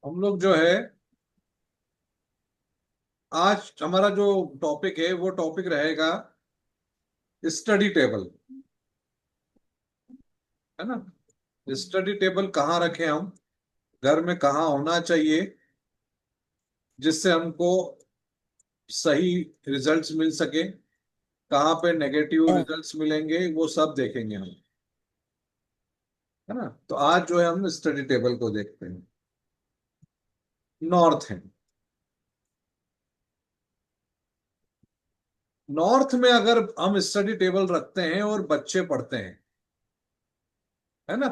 हम लोग जो है आज हमारा जो टॉपिक है वो टॉपिक रहेगा स्टडी टेबल। है ना। स्टडी टेबल कहाँ रखें हम, घर में कहाँ होना चाहिए जिससे हमको सही रिजल्ट्स मिल सके, कहाँ पे नेगेटिव रिजल्ट्स मिलेंगे वो सब देखेंगे हम। है ना। तो आज जो है हम स्टडी टेबल को देखते हैं। नॉर्थ है। नॉर्थ में अगर हम स्टडी टेबल रखते हैं और बच्चे पढ़ते हैं, है ना,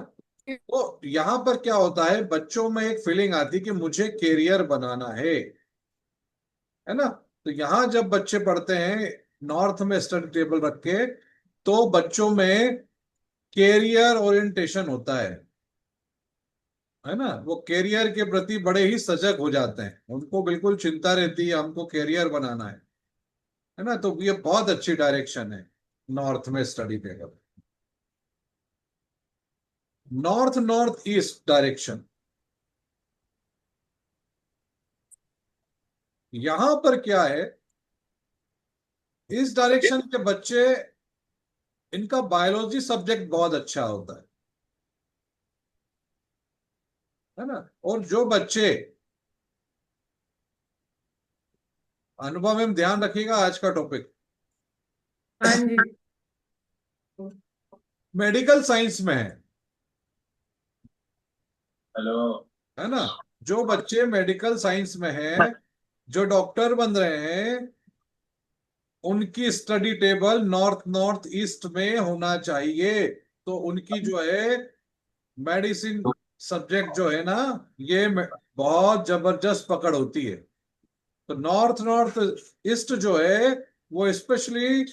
तो यहां पर क्या होता है, बच्चों में एक फीलिंग आती है कि मुझे कैरियर बनाना है ना। तो यहां जब बच्चे पढ़ते हैं नॉर्थ में स्टडी टेबल रख के, तो बच्चों में कैरियर ओरिएंटेशन होता है ना। वो कैरियर के प्रति बड़े ही सजग हो जाते हैं, उनको बिल्कुल चिंता रहती है हमको कैरियर बनाना है ना। तो ये बहुत अच्छी डायरेक्शन है नॉर्थ में study table. North north east direction, यहां पर क्या है, इस डायरेक्शन के बच्चे, इनका बायोलॉजी सब्जेक्ट बहुत अच्छा होता है ना। और जो बच्चे, अनुभव में ध्यान रखिएगा आज का टॉपिक हाँ जी। मेडिकल साइंस में है। हेलो। है ना। जो बच्चे मेडिकल साइंस में हैं, जो डॉक्टर बन रहे हैं, उनकी study table north north east में होना चाहिए। तो उनकी जो है मेडिसिन सब्जेक्ट जो है ना, ये बहुत जबरदस्त पकड़ होती है। तो नॉर्थ नॉर्थ ईस्ट जो है, वो स्पेशली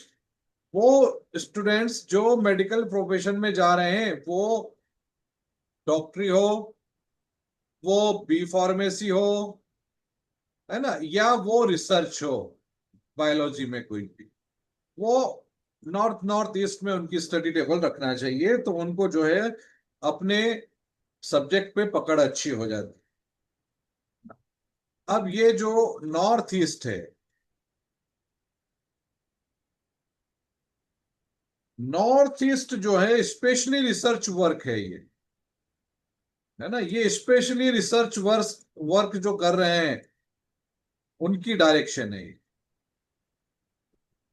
वो स्टूडेंट्स जो मेडिकल प्रोफेशन में जा रहे हैं, वो डॉक्टरी हो, वो बी फार्मेसी हो, है ना, या वो रिसर्च हो बायोलॉजी में कोई भी, वो नॉर्थ नॉर्थ ईस्ट में उनकी स्टडी टेबल रखना चाहिए। तो उनको जो है अपने सब्जेक्ट पे पकड़ अच्छी हो जाती। अब ये जो नॉर्थ ईस्ट है, नॉर्थ ईस्ट जो है स्पेशली रिसर्च वर्क है ये, है ना। ये स्पेशली रिसर्च वर्क वर्क जो कर रहे हैं उनकी डायरेक्शन है ये,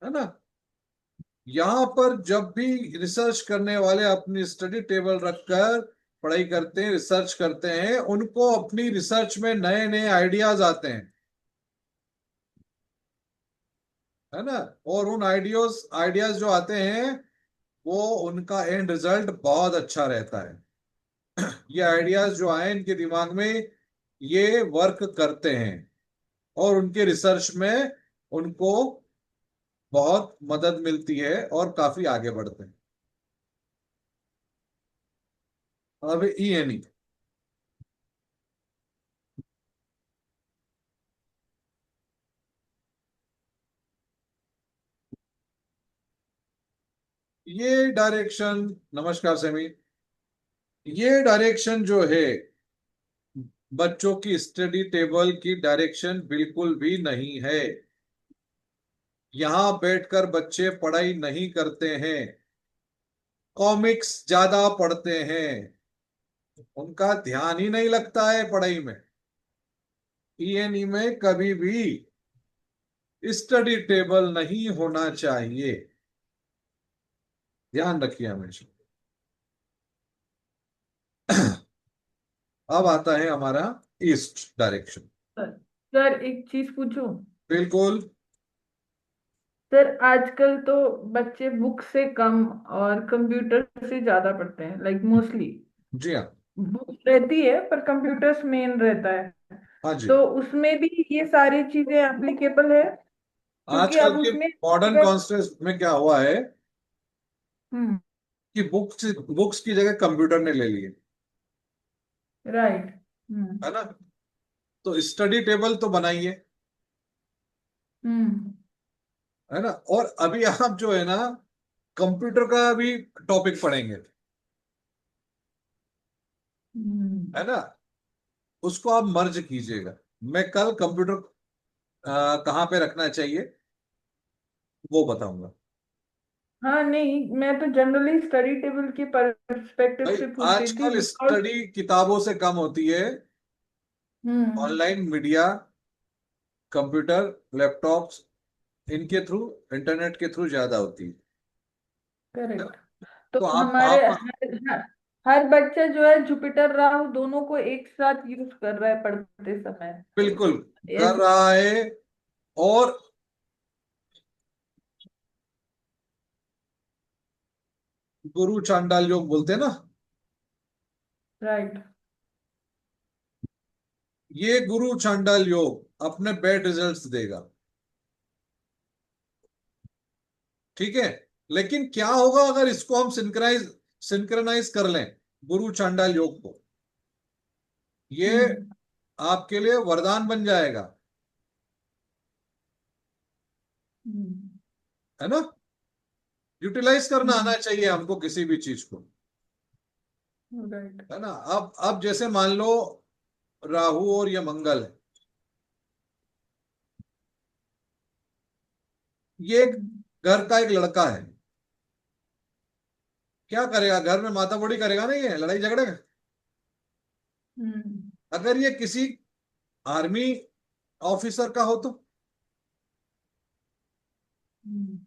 है ना। यहां पर जब भी रिसर्च करने वाले अपनी स्टडी टेबल रखकर पढ़ाई करते हैं, रिसर्च करते हैं, उनको अपनी रिसर्च में नए नए आइडियाज आते हैं, है ना। और उन आइडियोज आइडियाज जो आते हैं, वो उनका एंड रिजल्ट बहुत अच्छा रहता है। ये आइडियाज जो आए इनके दिमाग में, ये वर्क करते हैं और उनके रिसर्च में उनको बहुत मदद मिलती है और काफी आगे बढ़ते हैं। अब ईएनई, ये डायरेक्शन, नमस्कार सेमी, ये डायरेक्शन जो है बच्चों की स्टडी टेबल की डायरेक्शन बिल्कुल भी नहीं है। यहां बैठकर बच्चे पढ़ाई नहीं करते हैं, कॉमिक्स ज्यादा पढ़ते हैं, उनका ध्यान ही नहीं लगता है पढ़ाई में। ईएनई में कभी भी स्टडी टेबल नहीं होना चाहिए, ध्यान रखिए हमेशा। अब आता है हमारा ईस्ट डायरेक्शन। सर एक चीज पूछूं। बिल्कुल। सर आजकल तो बच्चे बुक से कम और कंप्यूटर से ज्यादा पढ़ते हैं, लाइक मोस्टली जी हाँ। बुक रहती है पर कंप्यूटर्स मेन रहता है। हाँ जी। तो उसमें भी ये सारी चीजें एप्लीकेबल है, क्योंकि आजकल अब के उसमें मॉडर्न अगर। कॉन्टेक्स्ट में क्या हुआ है हम्म। कि बुक्स बुक्स की जगह कंप्यूटर ने ले लिए, राइट। हम्म। है ना। तो स्टडी टेबल तो बनाइए, हम्म। है ना। और अभी आप जो है ना कंप्यूटर का भी टॉपिक पढ़ेंगे, हम्म। है ना। उसको आप मर्ज कीजिएगा। मैं कल कंप्यूटर कहाँ पे रखना चाहिए वो बताऊंगा। हाँ नहीं, मैं तो जनरली स्टडी टेबल के पर्सपेक्टिव भाई से पूछ रही थी, आजकल बिकॉज स्टडी किताबों से कम होती है, हम्म। ऑनलाइन मीडिया, कंप्यूटर, लैपटॉप्स, इनके थ्रू, इंटरनेट के थ्रू ज्यादा होती है। करेक्ट। तो तो हमारे हर बच्चा जो है जुपिटर राहु दोनों को एक साथ यूज कर रहा है पढ़ते समय, तो बिल्कुल कर यस। रहा है। और गुरु चांडाल योग बोलते हैं ना, राइट। ये गुरु चांडाल योग अपने बैड रिजल्ट्स देगा। ठीक है, लेकिन क्या होगा अगर इसको हम सिंक्रोनाइज कर लें, गुरु चांडाल योग को, ये हम्म। आपके लिए वरदान बन जाएगा। हम्म। है ना? यूटिलाइज करना आना हम्म। चाहिए हमको किसी भी चीज को। राइट। है ना? अब जैसे मान लो राहु और ये मंगल है, ये एक घर का एक लड़का है, क्या करेगा घर में? माथा बड़ी करेगा ना, ये लड़ाई झगड़े में। हम्म। अगर ये किसी आर्मी ऑफिसर का हो तो हम्म।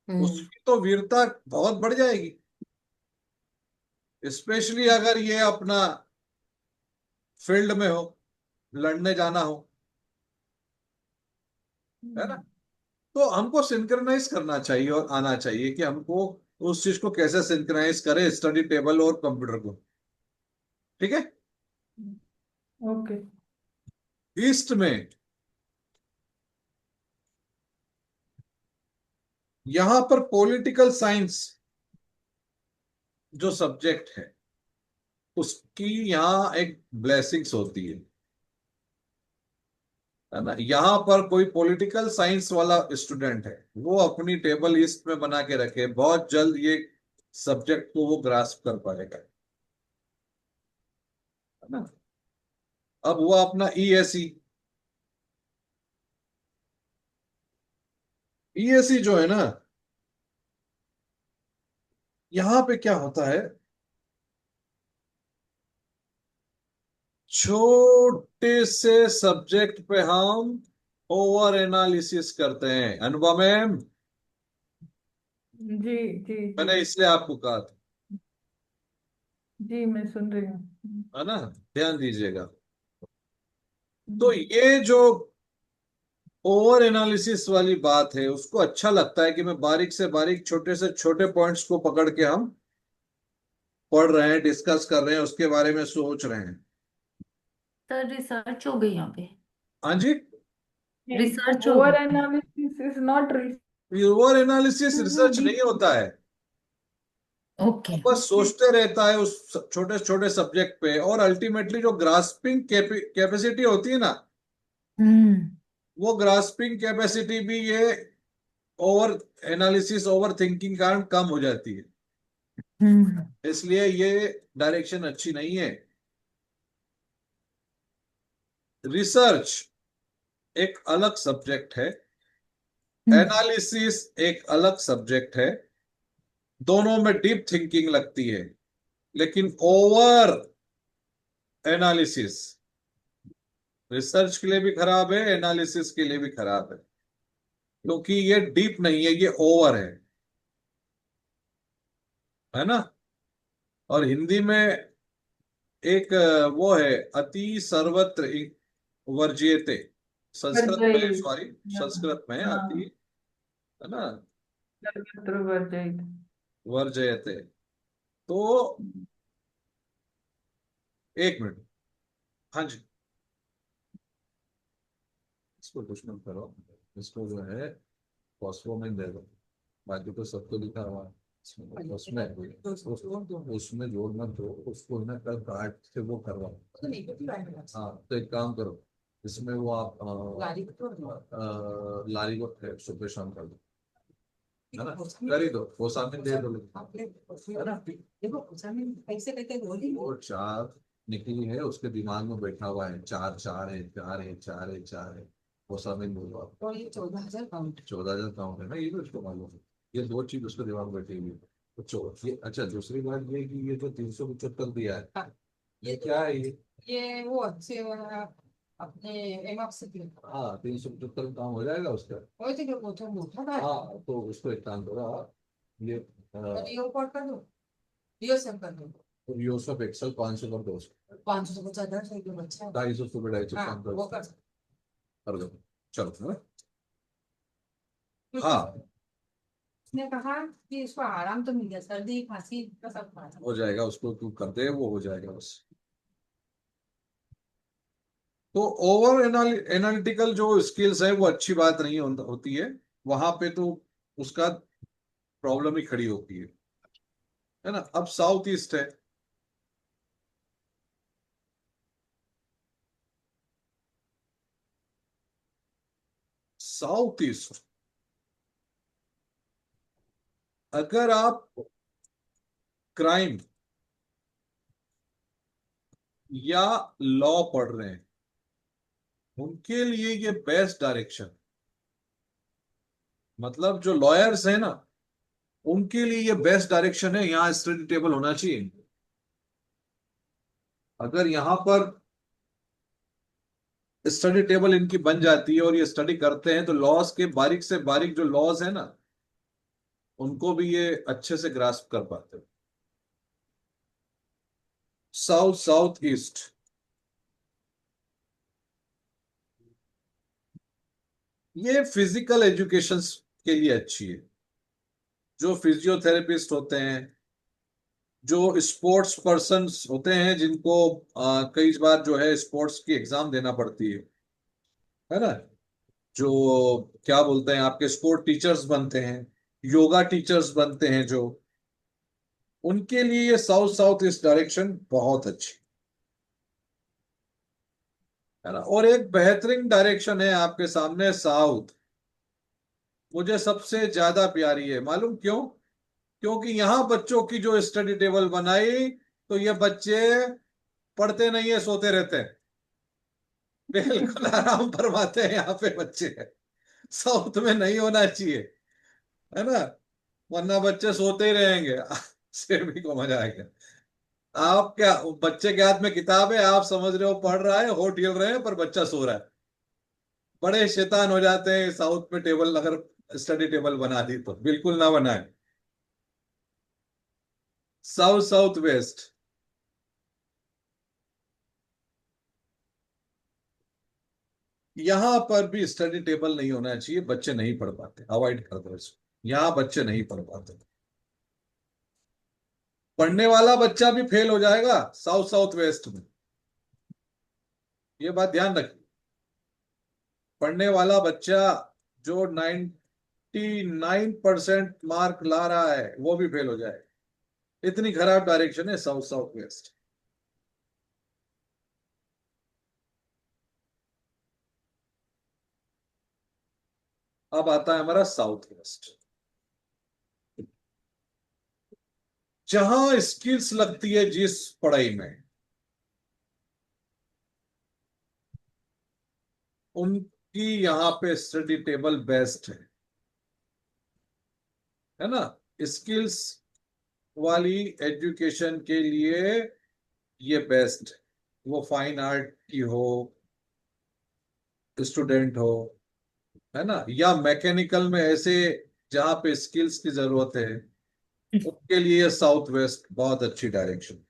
हम्म। उसकी तो वीरता बहुत बढ़ जाएगी, स्पेशली अगर ये अपना फील्ड में हो, लड़ने जाना हो। है ना? हम्म। तो हमको सिंक्रोनाइज करना चाहिए और आना चाहिए कि हमको उस चीज को कैसे सिंक्रोनाइज करें, स्टडी टेबल और कंप्यूटर को। ठीक है। ओके। ईस्ट में यहां पर पॉलिटिकल साइंस जो सब्जेक्ट है उसकी यहाँ एक ब्लेसिंग्स होती है ना? यहाँ पर कोई पॉलिटिकल साइंस वाला स्टूडेंट है, वो अपनी टेबल ईस्ट में बना के रखे, बहुत जल्द ये सब्जेक्ट को वो ग्रास्प कर पाएगा। है ना? अब हुआ अपना ईएसई। ईएसई जो है ना, यहाँ पे क्या होता है, छोटे से सब्जेक्ट पे हम ओवर एनालिसिस करते हैं। अनुभव मैम, जी जी जी। मैंने इसलिए आपको कहा था। जी मैं सुन रही हूँ। है ना? ध्यान दीजिएगा। तो हम्म। ये जो ओवर एनालिसिस वाली बात है, उसको अच्छा लगता है कि मैं बारीक से बारीक छोटे से छोटे पॉइंट्स को पकड़ के हम पढ़ रहे हैं, डिस्कस कर रहे हैं, उसके बारे में सोच रहे हैं। सर रिसर्च हो गई यहाँ पे। हाँ जी। रिसर्च हो ओवर गई। Analysis is not over analysis research नहीं होता है, ओके। बस सोचते रहता है उस छोटे छोटे सब्जेक्ट पे, और अल्टीमेटली जो ग्रास्पिंग कैपेसिटी होती है ना, हम्म। वो ग्रास्पिंग कैपेसिटी भी ये ओवर एनालिसिस, ओवर थिंकिंग कारण कम हो जाती है। हम्म। इसलिए ये डायरेक्शन अच्छी नहीं है। रिसर्च एक अलग सब्जेक्ट है, हम्म। एनालिसिस एक अलग सब्जेक्ट है, दोनों में डीप थिंकिंग लगती है। लेकिन ओवर एनालिसिस रिसर्च के लिए भी खराब है, एनालिसिस के लिए भी खराब है, क्योंकि ये डीप नहीं है, ये ओवर है। है ना? और हिंदी में एक वो है, अति सर्वत्र वर्ज्यते। संस्कृत में, वर्जित। सॉरी, संस्कृत में अति, हाँ, है ना, सर्वत्र वर्जित। वर्जयते। तो एक मिनट। हाँ जी, इसको कुछ मत करो, इसको जो है फॉस्फो में दे दो, बाकी तो सबको लिखा हुआ है उसमें उसमें जोड़ मत दो उसको ना, कल काट से वो करवा। हाँ तो एक काम करो, इसमें वो आप लारी को सुबह शाम कर दो। है ना? कर ही दो, वो सामने दे दो। है ना? वो चार निकली है, उसके दिमाग में बैठा हुआ है, चार चार है, चार है, चार है, चार है, वो सब नहीं बोल रहा। और ये 14,000 काउंट। 14,000 काउंट है ना, ये भी उसको मालूम है। ये दो चीज उसके दिमाग में बैठी हुई है। तो ये अच्छा, दूसरी बात ये कि ये जो 375 दिया है, हाँ, ये क्या है ये वो अच्छे अपने एमआप से थी। हाँ, 375 काम हो जाएगा उसका। वही थी वो तो मोटा था। हाँ, तो उसको एक काम करो, ये रियो कॉल कर दो, रियो सेव कर दो। यूएस ऑफ एक्सेल 500 कर दो उसको। 500 से कुछ ज्यादा है, बच्चा है। 250 सुबह 250 हाँ शाम को वो कर सकते। कर दो। चलो हाँ। क्योंकि हाँ, उसने कहा कि इसको आराम तो मिल गया, सर्दी खांसी का सब खा हो जाएगा, उसको तू कर दे, वो हो जाएगा बस। तो ओवर एनालिटिकल जो स्किल्स है वो अच्छी बात नहीं होती है, वहां पे तो उसका प्रॉब्लम ही खड़ी होती है ना। अब साउथ ईस्ट है, साउथ ईस्ट अगर आप क्राइम या लॉ पढ़ रहे हैं, उनके लिए ये बेस्ट डायरेक्शन, मतलब जो लॉयर्स हैं ना, उनके लिए ये बेस्ट डायरेक्शन है, यहाँ स्टडी टेबल होना चाहिए। अगर यहां पर स्टडी टेबल इनकी बन जाती है और ये स्टडी करते हैं, तो लॉज के बारीक से बारीक जो लॉज है ना, उनको भी ये अच्छे से ग्रास्प कर पाते हैं। साउथ साउथ ईस्ट, ये फिजिकल एजुकेशन के लिए अच्छी है। जो फिजियोथेरेपिस्ट होते हैं, जो स्पोर्ट्स पर्सन होते हैं, जिनको कई बार जो है स्पोर्ट्स की एग्जाम देना पड़ती है ना, जो क्या बोलते हैं, आपके स्पोर्ट टीचर्स बनते हैं, योगा टीचर्स बनते हैं जो, उनके लिए ये साउथ साउथ ईस्ट डायरेक्शन बहुत अच्छी है ना। और एक बेहतरीन डायरेक्शन है आपके सामने, साउथ। मुझे सबसे ज्यादा प्यारी है, मालूम क्यों? क्योंकि यहां बच्चों की जो स्टडी टेबल बनाई, तो ये बच्चे पढ़ते नहीं है, सोते रहते हैं। बिल्कुल आराम फरमाते हैं यहाँ पे बच्चे। साउथ में नहीं होना चाहिए, है ना, वरना बच्चे सोते ही रहेंगे। सेवी को मजा आएगा। आप क्या, बच्चे के हाथ में किताब है, आप समझ रहे हो पढ़ रहा है, होठ हिल रहे हैं, पर बच्चा सो रहा है। बड़े शैतान हो जाते हैं साउथ में, टेबल अगर स्टडी टेबल बना दी तो बिल्कुल ना बनाए। साउथ साउथ वेस्ट, यहां पर भी स्टडी टेबल नहीं होना चाहिए, बच्चे नहीं पढ़ पाते, अवॉइड कर दो इसको, यहां बच्चे नहीं पढ़ पाते। पढ़ने वाला बच्चा भी फेल हो जाएगा साउथ साउथ वेस्ट में, ये बात ध्यान रखिए। पढ़ने वाला बच्चा जो 99% मार्क ला रहा है, वो भी फेल हो जाए। इतनी खराब डायरेक्शन है साउथ साउथ वेस्ट। अब आता है हमारा साउथ वेस्ट, जहां स्किल्स लगती है जिस पढ़ाई में, उनकी यहाँ पे स्टडी टेबल बेस्ट है ना। स्किल्स वाली एजुकेशन के लिए ये बेस्ट, वो फाइन आर्ट की हो, स्टूडेंट हो, है ना, या मैकेनिकल में ऐसे जहां पे स्किल्स की जरूरत है, उसके लिए साउथ वेस्ट बहुत अच्छी डायरेक्शन।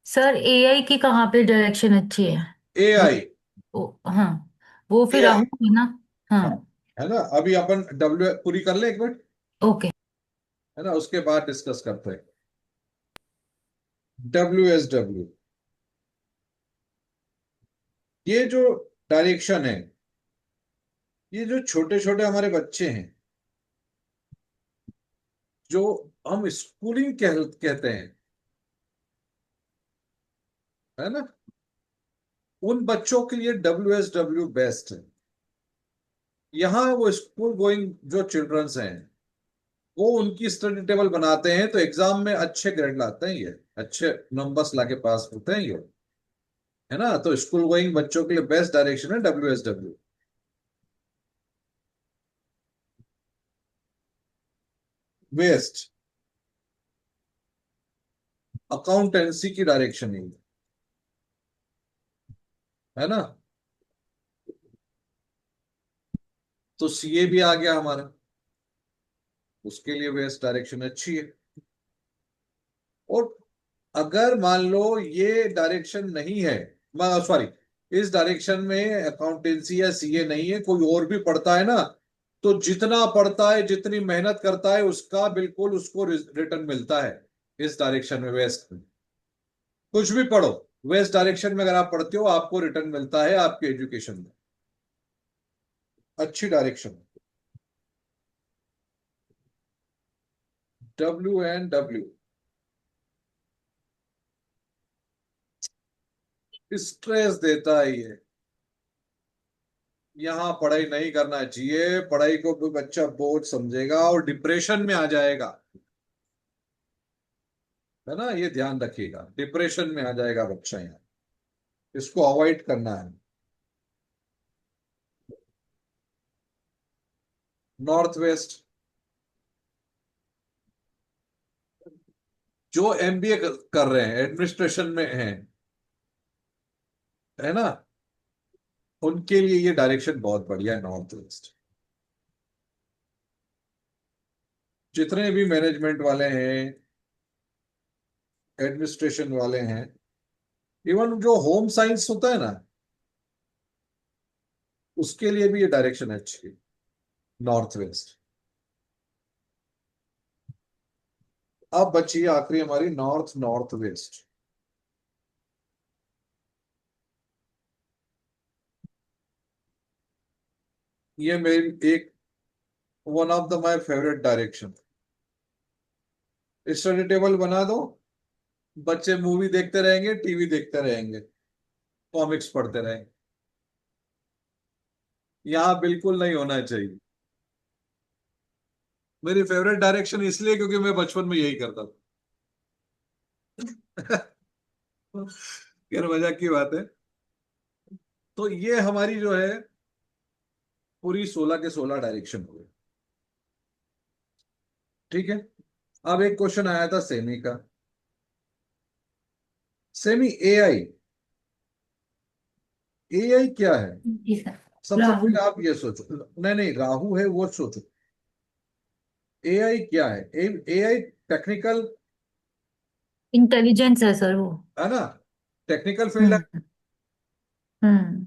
सर एआई की कहाँ पे डायरेक्शन अच्छी है? वो, एआई, हाँ, वो फिर एआई, राहुल है ना? हाँ। हाँ, है ना। अभी अपन डब्ल्यू पूरी कर ले एक मिनट, ओके। है ना, उसके बाद डिस्कस करते हैं। WSW, ये जो डायरेक्शन है, ये जो छोटे छोटे हमारे बच्चे हैं, जो हम स्कूलिंग कहते हैं, है ना, उन बच्चों के लिए WSW बेस्ट है। यहाँ वो स्कूल गोइंग जो चिल्ड्रंस हैं, वो उनकी स्टडी टेबल बनाते हैं तो एग्जाम में अच्छे ग्रेड लाते हैं, ये अच्छे नंबर्स लाके पास होते हैं ये, है ना। तो स्कूल गोइंग बच्चों के लिए बेस्ट डायरेक्शन है WSW। वेस्ट अकाउंटेंसी की डायरेक्शन है ना। तो CA भी आ गया हमारा, उसके लिए वेस्ट डायरेक्शन अच्छी है। और अगर मान लो ये डायरेक्शन नहीं है, सॉरी, इस डायरेक्शन में अकाउंटेंसी या CA नहीं है, कोई और भी पढ़ता है ना, तो जितना पढ़ता है जितनी मेहनत करता है उसका बिल्कुल उसको रिटर्न मिलता है इस डायरेक्शन में, वेस्ट में। कुछ भी पढ़ो, वेस्ट डायरेक्शन में अगर आप पढ़ते हो आपको रिटर्न मिलता है आपके एजुकेशन में, अच्छी डायरेक्शन। WNW स्ट्रेस देता है ये, यहाँ पढ़ाई नहीं करना चाहिए, पढ़ाई को भी बच्चा बोझ समझेगा और डिप्रेशन में आ जाएगा, है ना। ये ध्यान रखिएगा, डिप्रेशन में आ जाएगा बच्चा यहाँ, इसको अवॉइड करना है। नॉर्थ वेस्ट जो MBA कर रहे हैं, एडमिनिस्ट्रेशन में हैं, है ना, उनके लिए ये डायरेक्शन बहुत बढ़िया है, नॉर्थ वेस्ट। जितने भी मैनेजमेंट वाले हैं, एडमिनिस्ट्रेशन वाले हैं, इवन जो होम साइंस होता है ना, उसके लिए भी ये डायरेक्शन अच्छी है, नॉर्थ वेस्ट। अब बची आखिरी हमारी नॉर्थ नॉर्थ वेस्ट। ये मेरी एक one of the my favourite direction. Study table बना दो, बच्चे मूवी देखते रहेंगे, टीवी देखते रहेंगे, कॉमिक्स पढ़ते रहेंगे। यहाँ बिल्कुल नहीं होना चाहिए। मेरी फेवरेट डायरेक्शन इसलिए क्योंकि मैं बचपन में यही करता था। खैर मजाक की बात है। तो ये हमारी जो है पूरी 16 के 16 डायरेक्शन हो गए, ठीक है। अब एक क्वेश्चन आया था सेमी का, सेमी AI। AI क्या है? जी सर। सबसे राहुल। पहले आप ये सोचो, नहीं नहीं, राहु है वो सोचो। AI क्या है? AI टेक्निकल, इंटेलिजेंस है सर वो। है ना, टेक्निकल फील्ड है। हम्म। हम्म।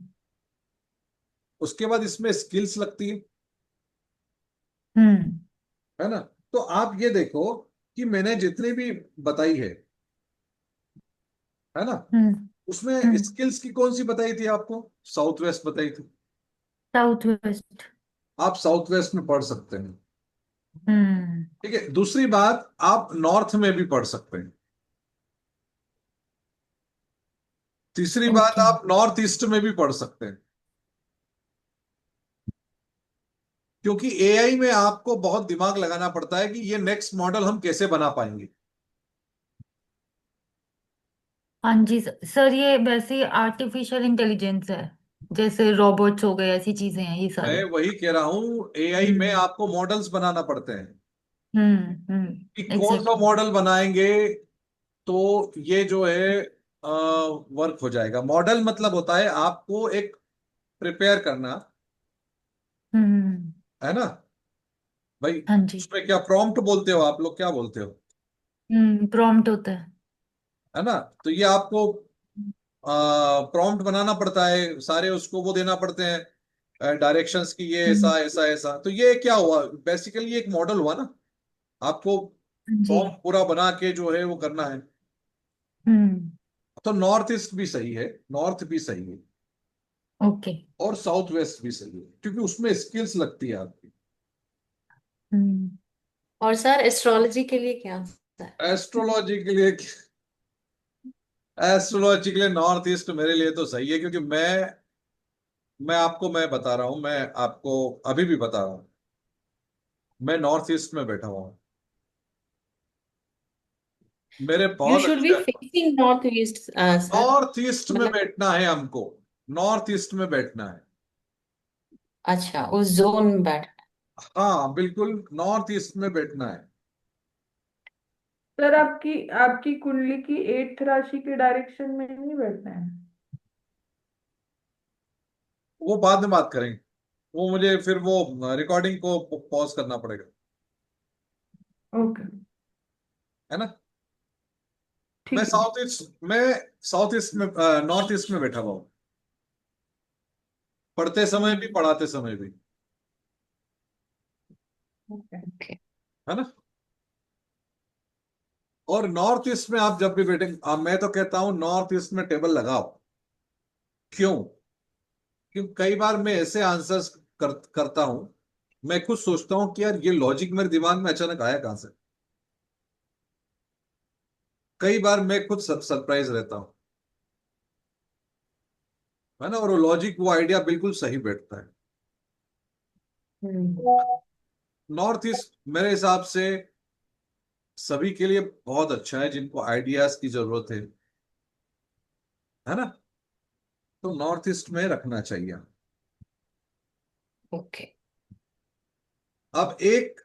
उसके बाद इसमें स्किल्स लगती हम्म। है ना। तो आप ये देखो कि मैंने जितनी भी बताई है ना, हम्म। उसमें हम्म। स्किल्स की कौन सी बताई थी आपको? साउथ वेस्ट बताई थी। South west. आप साउथ वेस्ट में पढ़ सकते हैं, हम्म। ठीक है। दूसरी बात, आप नॉर्थ में भी पढ़ सकते हैं। तीसरी बात, ओके। आप नॉर्थ ईस्ट में भी पढ़ सकते हैं, क्योंकि AI में आपको बहुत दिमाग लगाना पड़ता है कि ये नेक्स्ट मॉडल हम कैसे बना पाएंगे। हाँ जी सर, ये वैसे आर्टिफिशियल इंटेलिजेंस है, जैसे रोबोट्स हो गए, ऐसी चीजें हैं ये मैं सारे। वही कह रहा हूं, AI में हम्म। आपको मॉडल्स बनाना पड़ते हैं कि कौन सा एग्जैक्टली। मॉडल बनाएंगे तो ये जो है वर्क हो जाएगा। मॉडल मतलब होता है आपको एक प्रिपेयर करना, हम्म। है ना भाई। हाँ जी। उसमें क्या प्रॉम्प्ट बोलते हो आप लोग, क्या बोलते हो, प्रॉम्प्ट होता है। है ना। तो ये आपको प्रॉम्प्ट बनाना पड़ता है, सारे उसको वो देना पड़ते हैं डायरेक्शंस की, ये हम्म। ऐसा ऐसा ऐसा। तो ये क्या हुआ, बेसिकली एक मॉडल हुआ ना, आपको हाँ जी। प्रॉम्प्ट पूरा बना के जो है वो करना है। हम्म। तो नॉर्थ ईस्ट भी सही है, नॉर्थ भी सही है, ओके। और साउथ वेस्ट भी सही है, क्योंकि उसमें स्किल्स लगती है आपकी। हम्म। और सर एस्ट्रोलॉजी के लिए क्या होता है? एस्ट्रोलॉजी के लिए, एस्ट्रोलॉजी के लिए नॉर्थ ईस्ट मेरे लिए तो सही है, क्योंकि मैं बता रहा हूं, मैं आपको अभी भी बता रहा हूं, मैं नॉर्थ ईस्ट में बैठा हुआ हूँ, मेरे You बहुत should be अच्छे। facing northeast, sir. North east में मतलब बैठना है हमको, नॉर्थ ईस्ट में बैठना है। अच्छा, उस जोन में बैठ। हाँ बिल्कुल, नॉर्थ ईस्ट में बैठना है। सर आपकी आपकी कुंडली की 8th राशि के डायरेक्शन में नहीं बैठना है। वो बाद में बात करेंगे, वो मुझे फिर वो रिकॉर्डिंग को पॉज करना पड़ेगा, ओके, है ना। मैं ठीक है। साउथ ईस्ट में, साउथ ईस्ट में, नॉर्थ ईस्ट में बैठा हुआ हूँ, पढ़ते समय भी पढ़ाते समय भी, ओके, ओके। है ना। और नॉर्थ ईस्ट में आप जब भी बैठे, मैं तो कहता हूं नॉर्थ ईस्ट में टेबल लगाओ। क्यों? क्योंकि कई बार मैं ऐसे आंसर्स करता हूं, मैं खुद सोचता हूं कि यार ये लॉजिक मेरे दिमाग में अचानक आया कहां से। कई बार मैं खुद सरप्राइज रहता हूं, है ना। और वो लॉजिक, वो आइडिया बिल्कुल सही बैठता है। हम्म। नॉर्थ ईस्ट मेरे हिसाब से सभी के लिए बहुत अच्छा है, जिनको आइडियाज की जरूरत है ना, तो नॉर्थ ईस्ट में रखना चाहिए। ओके। अब एक,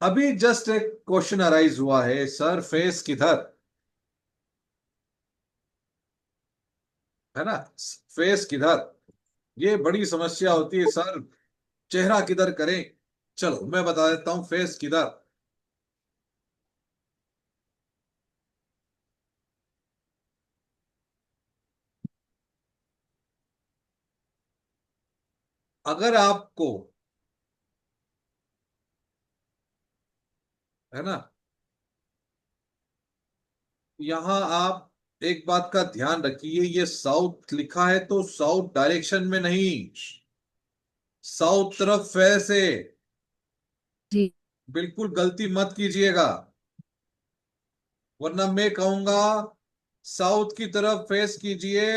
अभी जस्ट एक क्वेश्चन अराइज हुआ है, सर फेस किधर, है ना, फेस किधर, ये बड़ी समस्या होती है सर, चेहरा किधर करें। चलो मैं बता देता हूं फेस किधर। अगर आपको, है ना, यहां आप एक बात का ध्यान रखिए, ये साउथ लिखा है तो साउथ डायरेक्शन में नहीं, साउथ तरफ फेस है, जी। बिल्कुल गलती मत कीजिएगा, वरना मैं कहूंगा साउथ की तरफ फेस कीजिए।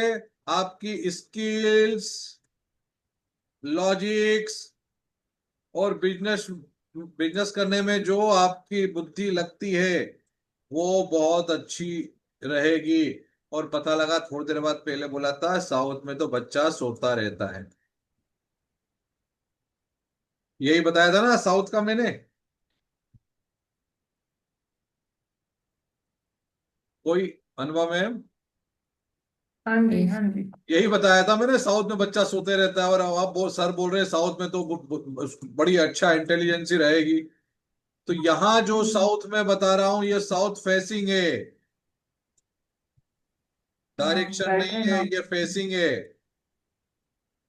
आपकी स्किल्स, लॉजिक्स और बिजनेस बिजनेस करने में जो आपकी बुद्धि लगती है वो बहुत अच्छी रहेगी। और पता लगा थोड़ी देर बाद, पहले बोला था साउथ में तो बच्चा सोता रहता है, यही बताया था ना साउथ का मैंने। कोई अनुभव है? हाँ जी, Yes. हाँ जी। यही बताया था मैंने, साउथ में बच्चा सोते रहता है, और आप सर बोल रहे हैं साउथ में तो बड़ी अच्छा इंटेलिजेंसी रहेगी। तो यहाँ जो साउथ में बता रहा हूं ये साउथ फेसिंग है, हाँ, डायरेक्शन नहीं बैठे है, ना। ये फेसिंग है।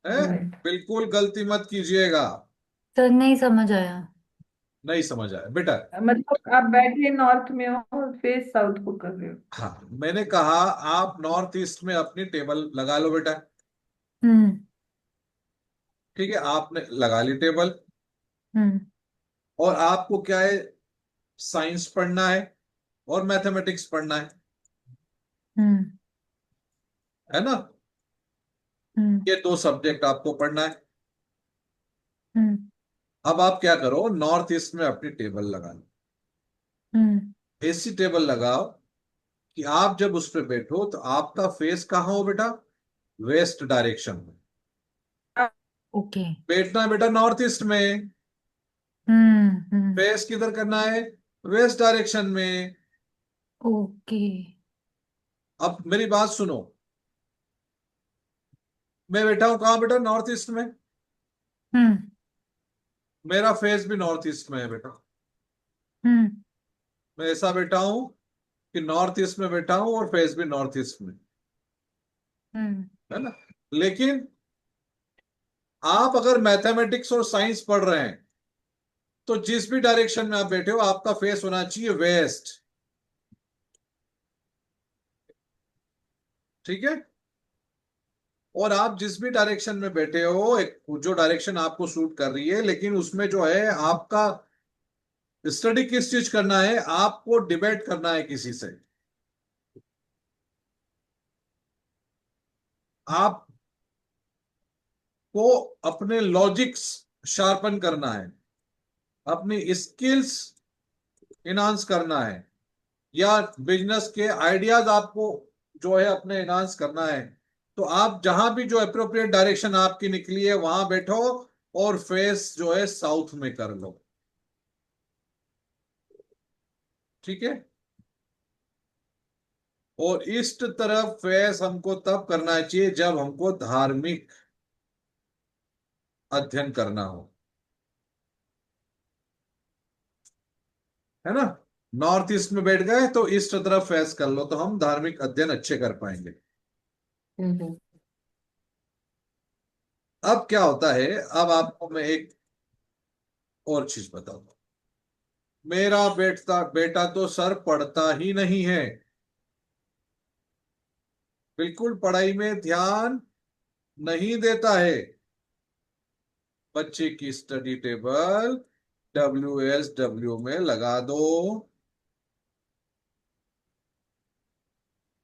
राइट। बिल्कुल गलती मत कीजिएगा। सर नहीं समझ आया। नहीं समझ आया बेटा? मतलब आप बैठे नॉर्थ में हो, फेस साउथ को कर रहे हो। हाँ, मैंने कहा आप नॉर्थ ईस्ट में अपनी टेबल लगा लो बेटा। हम्म। ठीक है, आपने लगा ली टेबल। हम्म। और आपको क्या है, साइंस पढ़ना है और मैथमेटिक्स पढ़ना हम्म। है ना। हम्म। ये दो सब्जेक्ट आपको पढ़ना है। हम्म। अब आप क्या करो, नॉर्थ ईस्ट में अपनी टेबल लगा लो, हम्म। ऐसी टेबल लगाओ कि आप जब उस पर बैठो तो आपका फेस कहाँ हो बेटा, वेस्ट डायरेक्शन में। ओके। बैठना है बेटा नॉर्थ ईस्ट में, हम्म। हम्म। फेस किधर करना है, वेस्ट डायरेक्शन में। ओके। अब मेरी बात सुनो, मैं बैठा हूं कहाँ बेटा, नॉर्थ ईस्ट में, हम्म। मेरा फेस भी नॉर्थ ईस्ट में है बेटा। हम्म। मैं ऐसा बैठा हूं कि नॉर्थ ईस्ट में बैठा हूं और फेस भी नॉर्थ ईस्ट में, हम्म। है ना। लेकिन आप अगर मैथमेटिक्स और साइंस पढ़ रहे हैं तो जिस भी डायरेक्शन में आप बैठे हो आपका फेस होना चाहिए वेस्ट। ठीक है। और आप जिस भी डायरेक्शन में बैठे हो, एक जो डायरेक्शन आपको सूट कर रही है, लेकिन उसमें जो है आपका स्टडी किस चीज करना है, आपको डिबेट करना है किसी से। आपको अपने लॉजिक्स शार्पन करना है। अपनी स्किल्स इनहांस करना है, या बिजनेस के आइडियाज आपको जो है अपने इनहांस करना है, तो आप जहां भी जो अप्रोप्रिएट डायरेक्शन आपकी निकली है वहां बैठो और फेस जो है साउथ में कर लो। ठीक है। और ईस्ट तरफ फेस हमको तब करना चाहिए जब हमको धार्मिक अध्ययन करना हो, है ना। नॉर्थ ईस्ट में बैठ गए तो ईस्ट तरफ फेस कर लो, तो हम धार्मिक अध्ययन अच्छे कर पाएंगे। Mm-hmm. अब क्या होता है, अब आपको मैं एक और चीज बताऊंगा। मेरा बेटा बेटा तो सर पढ़ता ही नहीं है, बिल्कुल पढ़ाई में ध्यान नहीं देता है। बच्चे की स्टडी टेबल WSW में लगा दो।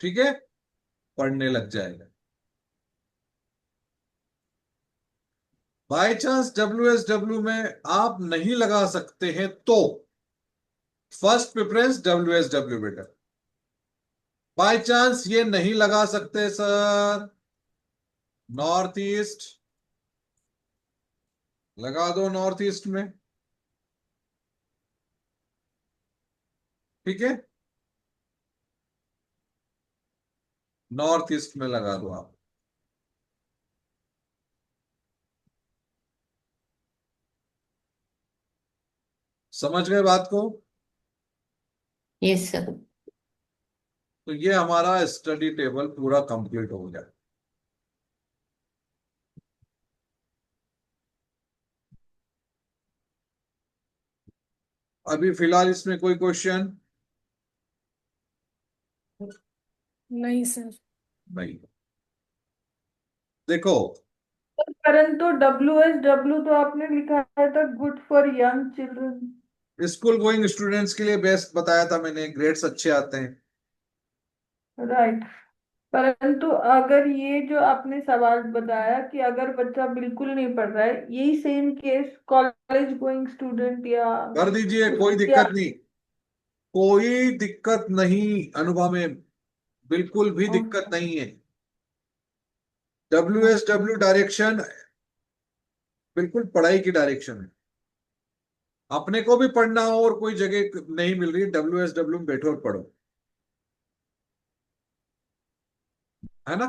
ठीक है, पढ़ने लग जाएगा। बाय चांस WSW में आप नहीं लगा सकते हैं तो फर्स्ट प्रेफरेंस WSW बेटा। बाय चांस ये नहीं लगा सकते सर, नॉर्थ ईस्ट लगा दो, नॉर्थ ईस्ट में। ठीक है, नॉर्थ ईस्ट में लगा दो आप। समझ गए बात को। Yes, sir. तो ये हमारा स्टडी टेबल पूरा कंप्लीट हो गया। अभी फिलहाल इसमें कोई क्वेश्चन नहीं सर। नहीं। देखो, परंतु WSW तो आपने लिखा है था good for young children. School going students के लिए बेस्ट बताया था मैंने, ग्रेड्स अच्छे आते हैं। राइट। परंतु अगर ये जो आपने सवाल बताया कि अगर बच्चा बिल्कुल नहीं पढ़ रहा है, यही same case college going student या कर दीजिए, कोई या दिक्कत नहीं, कोई दिक्कत नहीं अनुभव में, बिल्कुल भी दिक्कत नहीं है। WSW डायरेक्शन बिल्कुल पढ़ाई की डायरेक्शन है। अपने को भी पढ़ना हो और कोई जगह नहीं मिल रही, WSW में बैठो और पढ़ो, है ना।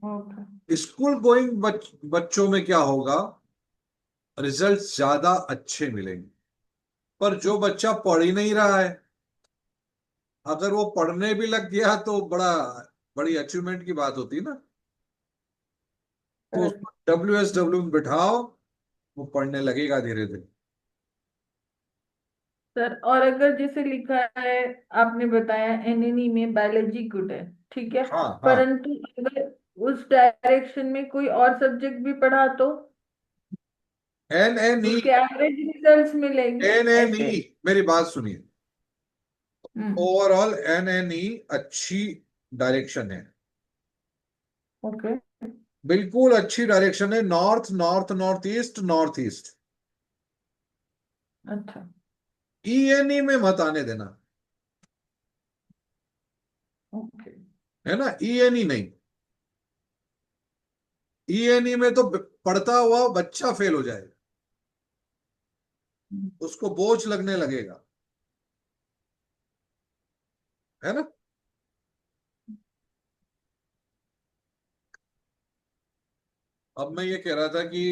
ओके। स्कूल गोइंग बच्चों में क्या होगा, रिजल्ट ज्यादा अच्छे मिलेंगे। पर जो बच्चा पढ़ ही नहीं रहा है, अगर वो पढ़ने भी लग गया तो बड़ी अचीवमेंट की बात होती है ना। तो उसको WSW में बिठाओ, वो पढ़ने लगेगा धीरे धीरे। सर, और अगर जैसे लिखा है, आपने बताया एनएनई में बायोलॉजी गुड है, ठीक है, हाँ हाँ। परंतु अगर उस डायरेक्शन में कोई और सब्जेक्ट भी पढ़ा तो NNE, उसके एवरेज रिजल्ट्स मिलेंगे ऐसे। NNE मेरी बात सुनिए। हम्म। ओवरऑल NNE अच्छी डायरेक्शन है, ओके। बिल्कुल अच्छी डायरेक्शन है। North north north east north east. अच्छा। ENE में मत आने देना, ओके। है ना। ENE नहीं, ENE में तो पढ़ता हुआ बच्चा फेल हो जाएगा, उसको बोझ लगने लगेगा, है ना। अब मैं ये कह रहा था कि